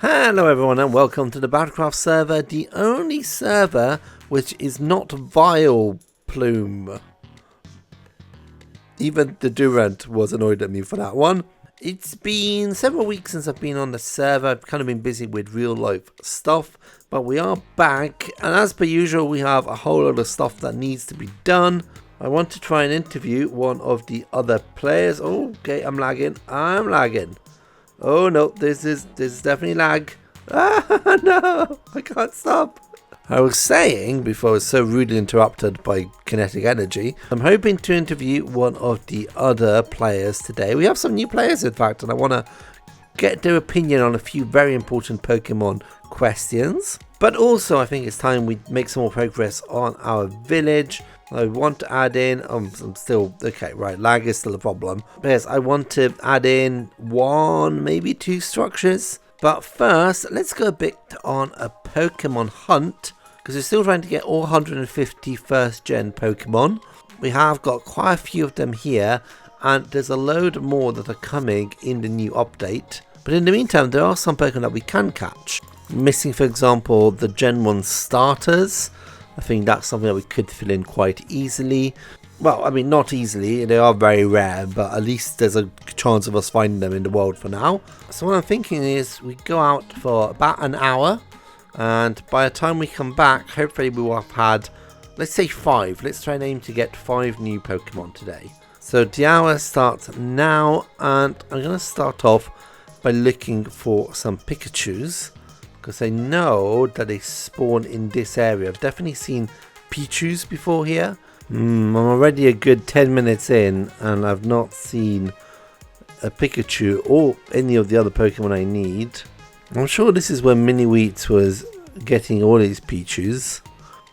Hello everyone and welcome to the Battlecraft server, the only server which is not vile plume. Even the Durant was annoyed at me for that one. It's been several weeks since I've been on the server. I've kind of been busy with real life stuff, but we are back, and as per usual we have a whole lot of stuff that needs to be done. I want to try and interview one of the other players. Oh, okay, I'm lagging. Oh no, this is definitely lag. Ah, no, I can't stop. I was saying before I was so rudely interrupted by kinetic energy, I'm hoping to interview one of the other players today. We have some new players in fact, and I want to get their opinion on a few very important Pokemon questions. But also I think it's time we make some more progress on our village. I want to add in, I'm still, okay, right, lag is still a problem. Yes, I want to add in one, maybe two structures. But first, let's go a bit on a Pokemon hunt, because we're still trying to get all 150 first gen Pokemon. We have got quite a few of them here, and there's a load more that are coming in the new update. But in the meantime, there are some Pokemon that we can catch. Missing, for example, the Gen 1 starters. I think that's something that we could fill in quite easily. Well, I mean, not easily. They are very rare, but at least there's a chance of us finding them in the world for now. So what I'm thinking is we go out for about an hour, and by the time we come back, hopefully we will have had, let's say 5. Let's try and aim to get 5 new Pokemon today. So the hour starts now, and I'm going to start off by looking for some Pikachus, because I know that they spawn in this area. I've definitely seen Pichus before here. I'm already a good 10 minutes in and I've not seen a Pikachu or any of the other Pokemon I need. I'm sure this is where Mini Wheats was getting all these Pichus.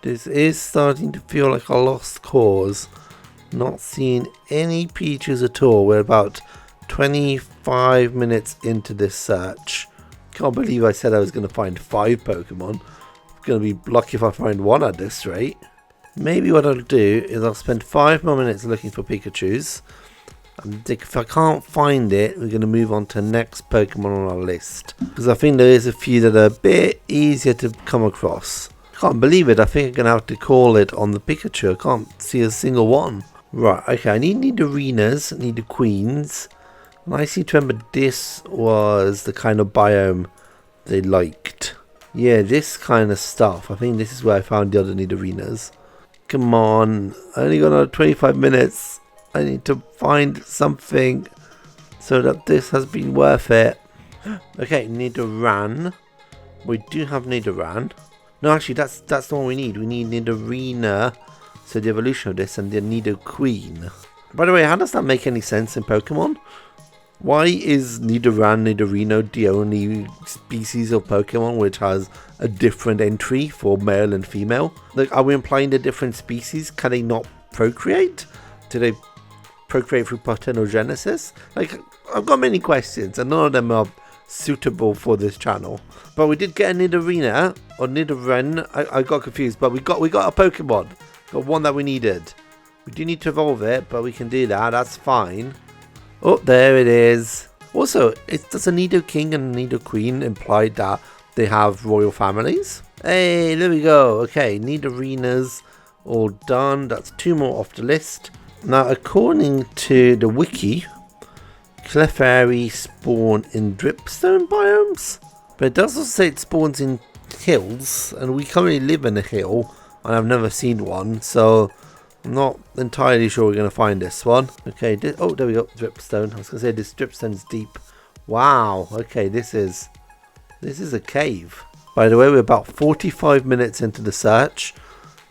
This is starting to feel like a lost cause. Not seeing any Pichus at all. We're about 25 minutes into this search. Can't believe I said I was going to find 5 Pokemon. I'm going to be lucky if I find 1 at this rate. Maybe what I'll do is I'll spend 5 more minutes looking for Pikachus. And if I can't find it, we're going to move on to the next Pokemon on our list. Because I think there is a few that are a bit easier to come across. Can't believe it. I think I'm going to have to call it on the Pikachu. I can't see a single one. Right, okay. I need arenas. I need the queens. And I seem to remember this was the kind of biome they liked. Yeah, this kind of stuff. I think this is where I found the other need arenas. Come on. I only got another 25 minutes. I need to find something so that this has been worth it. Okay, Nidoran. We do have Nidoran. No, actually, that's the one we need. We need Nidorina. So the evolution of this, and the Nidoqueen. By the way, how does that make any sense in Pokemon? Why is Nidoran, Nidorino the only species of Pokemon which has a different entry for male and female? Like, are we implying the different species? Can they not procreate? Do they procreate through parthenogenesis? Like, I've got many questions and none of them are suitable for this channel. But we did get a Nidorina, or Nidoran. I got confused, but we got a Pokemon. Got one that we needed. We do need to evolve it, but we can do that. That's fine. Oh, there it is. Also, does a Nidoking and a Nidoqueen imply that they have royal families? Hey, there we go. Okay, Nidorinas all done. That's 2 more off the list. Now, according to the wiki, Clefairy spawn in dripstone biomes. But it does also say it spawns in hills, and we currently live in a hill, and I've never seen one, so I'm not entirely sure we're going to find this one. Okay, oh, there we go, dripstone. I was going to say this dripstone's deep. Wow, okay, this is a cave. By the way, we're about 45 minutes into the search.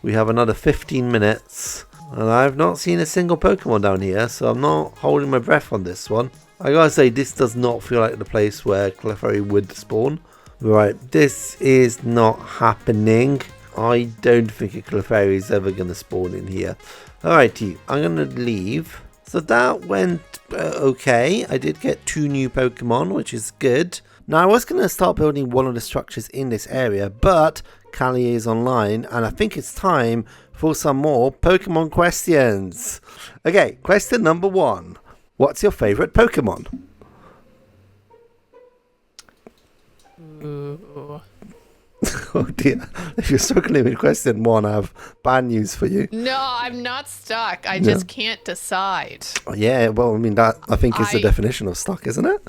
We have another 15 minutes. And I've not seen a single Pokemon down here, so I'm not holding my breath on this one. I gotta say, this does not feel like the place where Clefairy would spawn. Right, this is not happening. I don't think a Clefairy is ever going to spawn in here. Alrighty, I'm going to leave. So that went okay. I did get 2 new Pokemon, which is good. Now, I was going to start building one of the structures in this area, but Callie is online, and I think it's time for some more Pokemon questions. Okay, question number 1. What's your favorite Pokemon? Oh dear. If you're struggling with question 1, I have bad news for you. No, I'm not stuck. I just can't decide. Yeah, well, I mean, that I think is the definition of stuck, isn't it?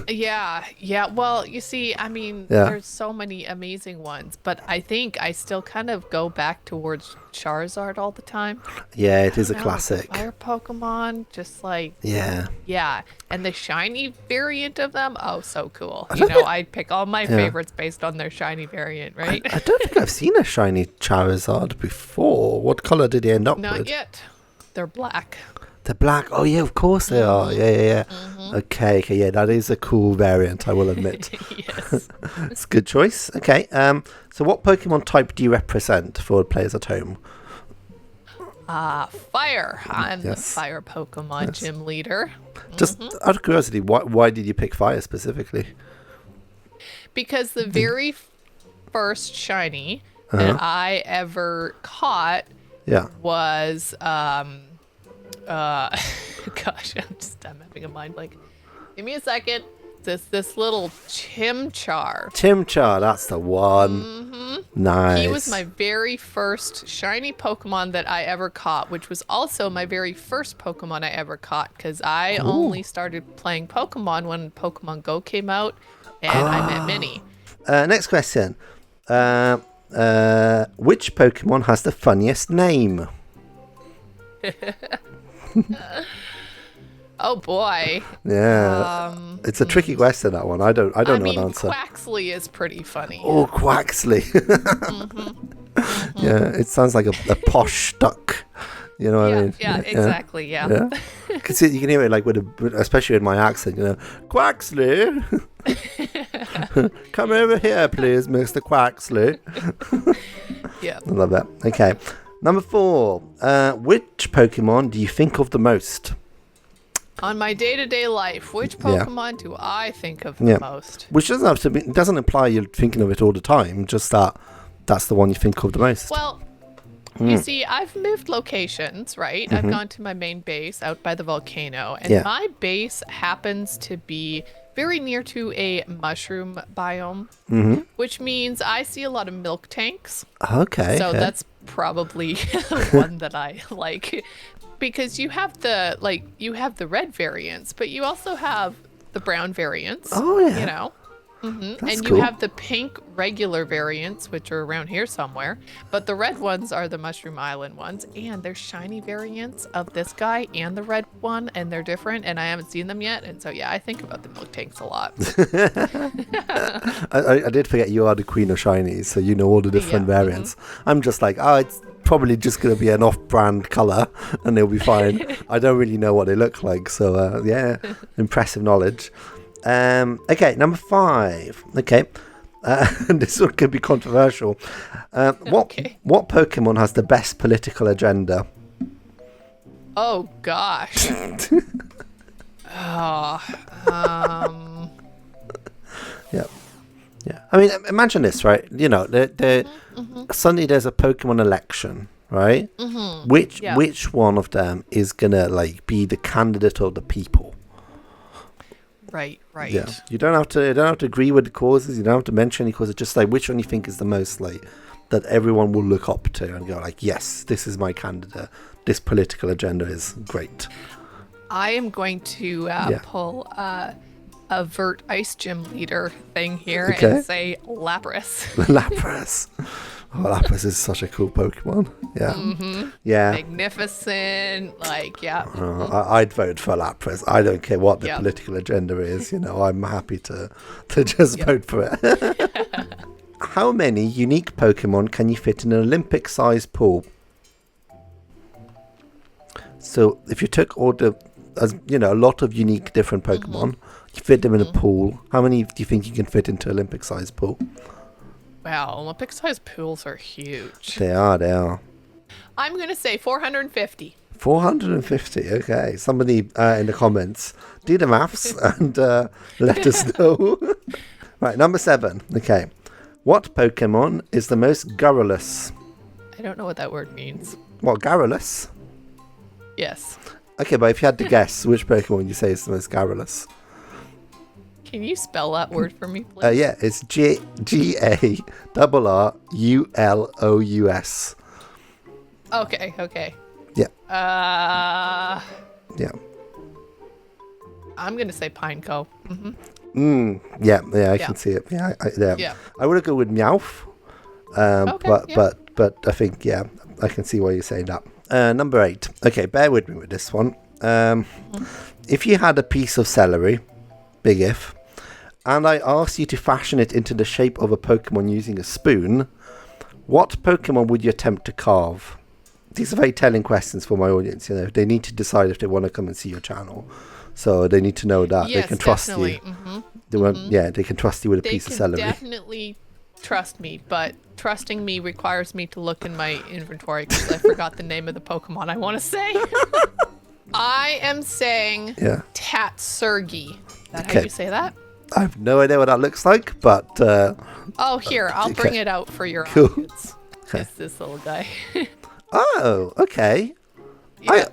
Yeah. Well, you see, I mean, there's so many amazing ones, but I think I still kind of go back towards Charizard all the time. Yeah, it is a classic. Fire Pokemon, just like... Yeah. Yeah, and the shiny variant of them, oh, so cool. I'd pick all my favorites based on their shiny variant, right? I don't think I've seen a shiny Charizard before. What color did he end up with? Not yet. They're black. They're black. Oh yeah, of course they are. Yeah. Okay, yeah, that is a cool variant, I will admit. Yes. It's a good choice. Okay, so what Pokemon type do you represent for players at home? Fire. I'm the fire Pokemon gym leader. Just out of curiosity, why did you pick fire specifically? Because the very first shiny that I ever caught was gosh, I'm having a mind blank. Give me a second. This little Chimchar. Chimchar, that's the one. Nice. He was my very first shiny Pokemon that I ever caught, which was also my very first Pokemon I ever caught, because I only started playing Pokemon when Pokemon Go came out, and I met Minnie. Next question. Which Pokemon has the funniest name? Oh boy. Yeah. It's a tricky question, that one. I don't know an answer. Quaxley is pretty funny. Oh, Quaxley. Yeah, it sounds like a posh duck. You know what I mean? Yeah, exactly. Yeah. You can hear it like especially in my accent. Quaxley. Come over here, please, Mr. Quaxley. Yeah. I love that. Okay. Number 4. Which Pokemon do you think of the most? On my day-to-day life, which Pokemon do I think of the most? Which doesn't have to be. It doesn't imply you're thinking of it all the time. Just that's the one you think of the most. Well, you see, I've moved locations, right? I've gone to my main base out by the volcano, and my base happens to be very near to a mushroom biome, which means I see a lot of milk tanks. Okay. So that's probably one that I like, because you have the red variants, but you also have the brown variants. Oh yeah. And you have the pink regular variants, which are around here somewhere, but the red ones are the Mushroom Island ones, and there's shiny variants of this guy and the red one, and they're different, and I haven't seen them yet, and so I think about the milk tanks a lot. I did forget you are the queen of shinies, so you know all the different variants. I'm just like, it's probably just going to be an off-brand color, and they'll be fine. I don't really know what they look like, so impressive knowledge. Okay, number 5. Okay, this one could be controversial. What Pokemon has the best political agenda? Oh gosh. Yeah. I mean, imagine this, right? Suddenly there's a Pokemon election, right? Which one of them is gonna be the candidate of the people? Right. Yeah. You don't have to agree with the causes. You don't have to mention any causes. Just which one you think is the most that everyone will look up to and go yes, this is my candidate. This political agenda is great. I am going to pull a Vert Ice Gym leader thing here and say Lapras. Lapras. Oh, Lapras is such a cool Pokemon. Yeah. Yeah. Magnificent. I'd vote for Lapras. I don't care what the political agenda is. I'm happy to just vote for it. How many unique Pokemon can you fit in an Olympic-sized pool? So if you took all a lot of unique different Pokemon, you fit them in a pool. How many do you think you can fit into an Olympic-sized pool? Wow, Olympic-sized pools are huge. They are. I'm going to say 450. 450, okay. Somebody in the comments, do the maths and let us know. Right, number 7. Okay. What Pokemon is the most garrulous? I don't know what that word means. What, garrulous? Yes. Okay, but if you had to guess, which Pokemon would you say is the most garrulous? Can you spell that word for me, please? Yeah, it's GARRULOUS. Okay. Yeah. Yeah. I'm gonna say Pineco. Yeah, I can see it. Yeah, I would go with Meowth. But I think I can see why you're saying that. Number 8. Okay, bear with me with this one. If you had a piece of celery, big if, and I asked you to fashion it into the shape of a Pokemon using a spoon, what Pokemon would you attempt to carve? These are very telling questions for my audience. They need to decide if they want to come and see your channel. So they need to know that they can trust you. They can trust you with a piece of celery. They can definitely trust me, but trusting me requires me to look in my inventory because I forgot the name of the Pokemon I want to say. I am saying Tatsurgi. Is that how you say that? I have no idea what that looks like, but... here, I'll bring it out for your cool. audience. Okay. It's this little guy. Oh, okay. Yeah.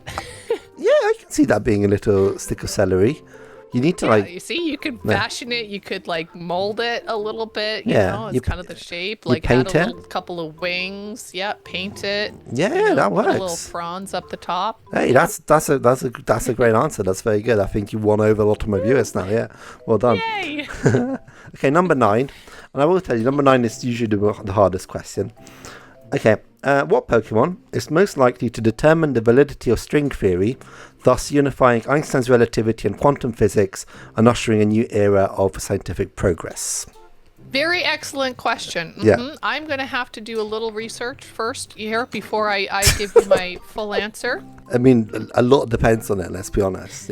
I can see that being a little stick of celery. You need to you see, you could fashion it, you could mold it a little bit, it's kind of the shape, paint add a couple of wings, paint it. Yeah, that works. Put little prawns up the top. Hey, that's a great answer. That's very good. I think you won over a lot of my viewers now. Yeah, well done. Yay! Okay, number 9, and I will tell you, number 9 is usually the hardest question. Okay, what Pokemon is most likely to determine the validity of string theory, thus unifying Einstein's relativity and quantum physics and ushering a new era of scientific progress? Very excellent question. Yeah. I'm going to have to do a little research first here before I give you my full answer. I mean, a lot depends on it, let's be honest,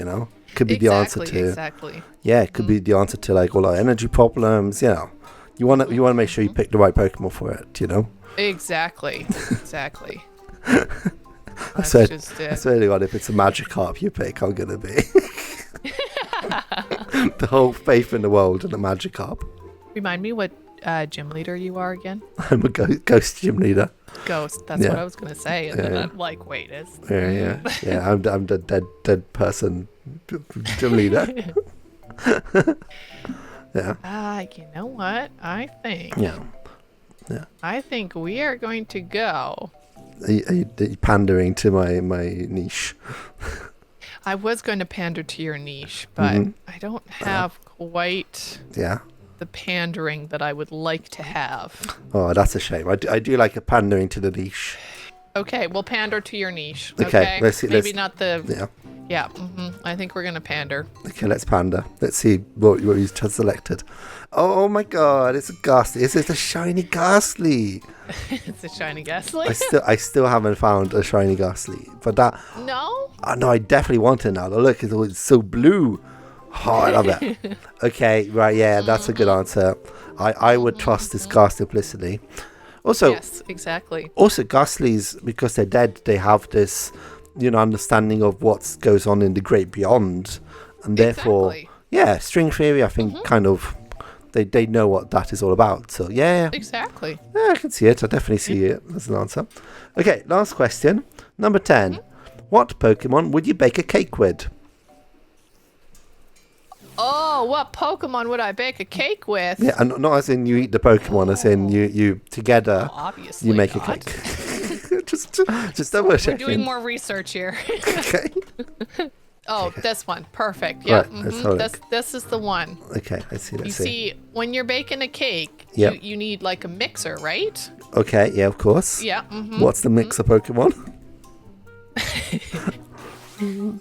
Could be the answer to... Exactly. Yeah, it could be the answer to all our energy problems, You want to make sure you pick the right Pokemon for it, Exactly. I swear to God, if it's a Magikarp you pick, I'm going to be. The whole faith in the world in a Magikarp. Remind me what gym leader you are again? I'm a ghost gym leader. Ghost, that's what I was going to say. And then I'm like, wait, is... Yeah, I'm the dead person gym leader. Yeah. You know what? I think... Yeah. I think we are going to go... Are you pandering to my niche? I was going to pander to your niche, but I don't have quite the pandering that I would like to have. Oh, that's a shame. I do like a pandering to the niche. Okay, we'll pander to your niche. Okay, let's see. Maybe not the... Yeah, I think we're going to pander. Okay, let's pander. Let's see what you just selected. Oh my God, it's a Ghastly. It's a shiny Ghastly. It's a shiny Ghastly? I still haven't found a shiny Ghastly. But that... No? No, I definitely want it now. Look, it's so blue. Oh, I love it. Okay, right, yeah, that's a good answer. I would trust this Ghastly implicitly. Also, yes, exactly. Also, Ghastlies, because they're dead, they have this... understanding of what goes on in the great beyond, and therefore, string theory. I think kind of they know what that is all about. So exactly. Yeah, I can see it. I definitely see it as an answer. Okay, last question, number 10. What Pokemon would you bake a cake with? Oh, what Pokemon would I bake a cake with? Yeah, and not as in you eat the Pokemon, as in you together. Obviously you make not. a cake. just double checking. We're doing more research here. Okay. This one. Perfect. Yeah. Right, this is the one. Okay, let's see. You see, when you're baking a cake, you need like a mixer, right? Okay, yeah, of course. Yeah. What's the mixer Pokemon?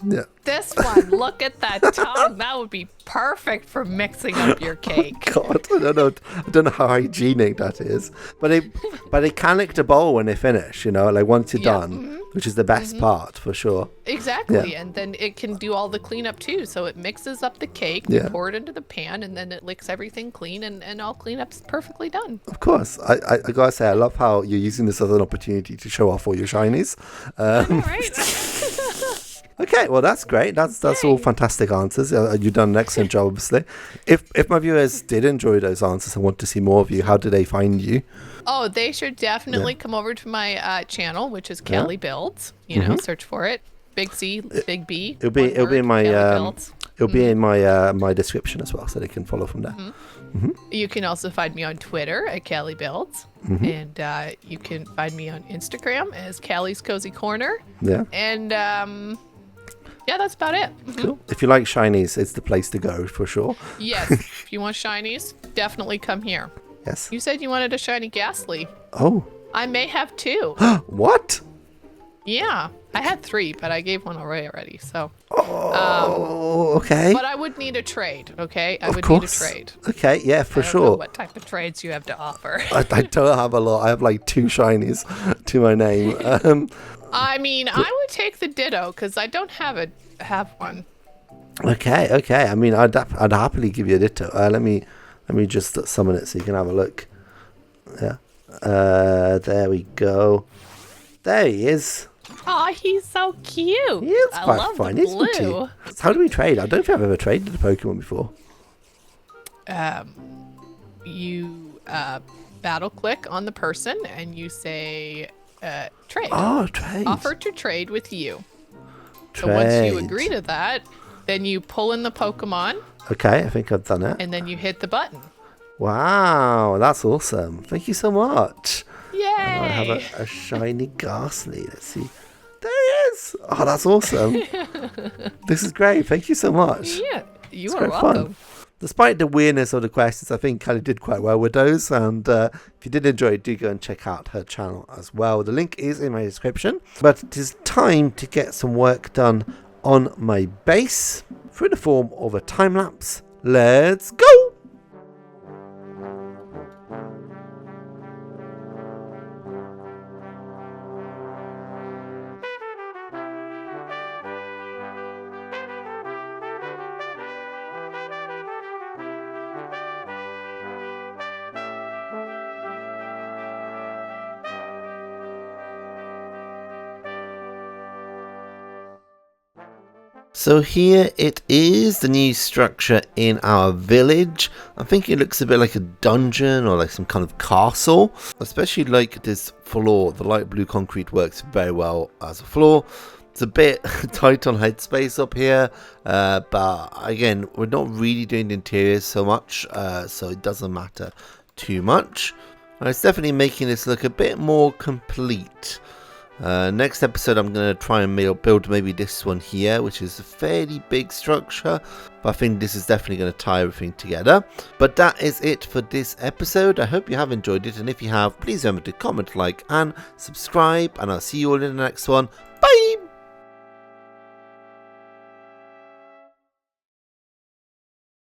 Yeah. This one, look at that tongue. That would be perfect for mixing up your cake. God, I don't know how hygienic that is. But they can lick the bowl when they finish, once you're done, which is the best part for sure. Exactly. Yeah. And then it can do all the cleanup too. So it mixes up the cake, you pour it into the pan, and then it licks everything clean, and all cleanup's perfectly done. Of course. I gotta say, I love how you're using this as an opportunity to show off all your shinies. Right. Okay, well that's great. That's all fantastic answers. You've done an excellent job, obviously. If my viewers did enjoy those answers and want to see more of you, how do they find you? Oh, they should definitely come over to my channel, which is Callie Builds. Search for it. Big C, big B. It'll be in my It'll be in my my description as well, so they can follow from there. You can also find me on Twitter at Callie Builds, and you can find me on Instagram as Callie's Cozy Corner. Yeah. And yeah, that's about it. Cool. If you like shinies, it's the place to go for sure. Yes. If you want shinies, definitely come here. Yes. You said you wanted a shiny Ghastly. Oh. I may have 2. What? Yeah. I had 3, but I gave one away already, so. Oh, okay. But I would need a trade, okay? I would course. need a trade. Okay, yeah, for I don't sure. know what type of trades you have to offer. I don't have a lot. I have like 2 shinies to my name. I mean, I would take the Ditto because I don't have one. Okay. I mean, I'd happily give you a Ditto. Let me just summon it so you can have a look. Yeah. There we go. There he is. Oh, he's so cute. He is I quite love fun, the isn't blue. he? How do we trade? I don't think I've ever traded a Pokemon before. You battle click on the person and you say trade. Oh, trade. Offer to trade with you. Trade. So once you agree to that, then you pull in the Pokemon. Okay, I think I've done it. And then you hit the button. Wow, that's awesome. Thank you so much. Yay! And I have a shiny Ghastly. Let's see. There he is. Oh, that's awesome. This is great. Thank you so much. Yeah, you It's are quite welcome. fun. Despite the weirdness of the questions, I think Callie did quite well with those. And if you did enjoy it, do go and check out her channel as well. The link is in my description. But it is time to get some work done on my base through the form of a time lapse. Let's go! So here it is, the new structure in our village. I think it looks a bit like a dungeon or like some kind of castle. Especially like this floor. The light blue concrete works very well as a floor. It's a bit tight on headspace up here. But again, we're not really doing the interiors so much. So it doesn't matter too much. And it's definitely making this look a bit more complete. Next episode I'm going to try and build maybe this one here, which is a fairly big structure, but I think this is definitely going to tie everything together. But that is it for this episode. I hope you have enjoyed it, and if you have, please remember to comment, like and subscribe, and I'll see you all in the next one. Bye!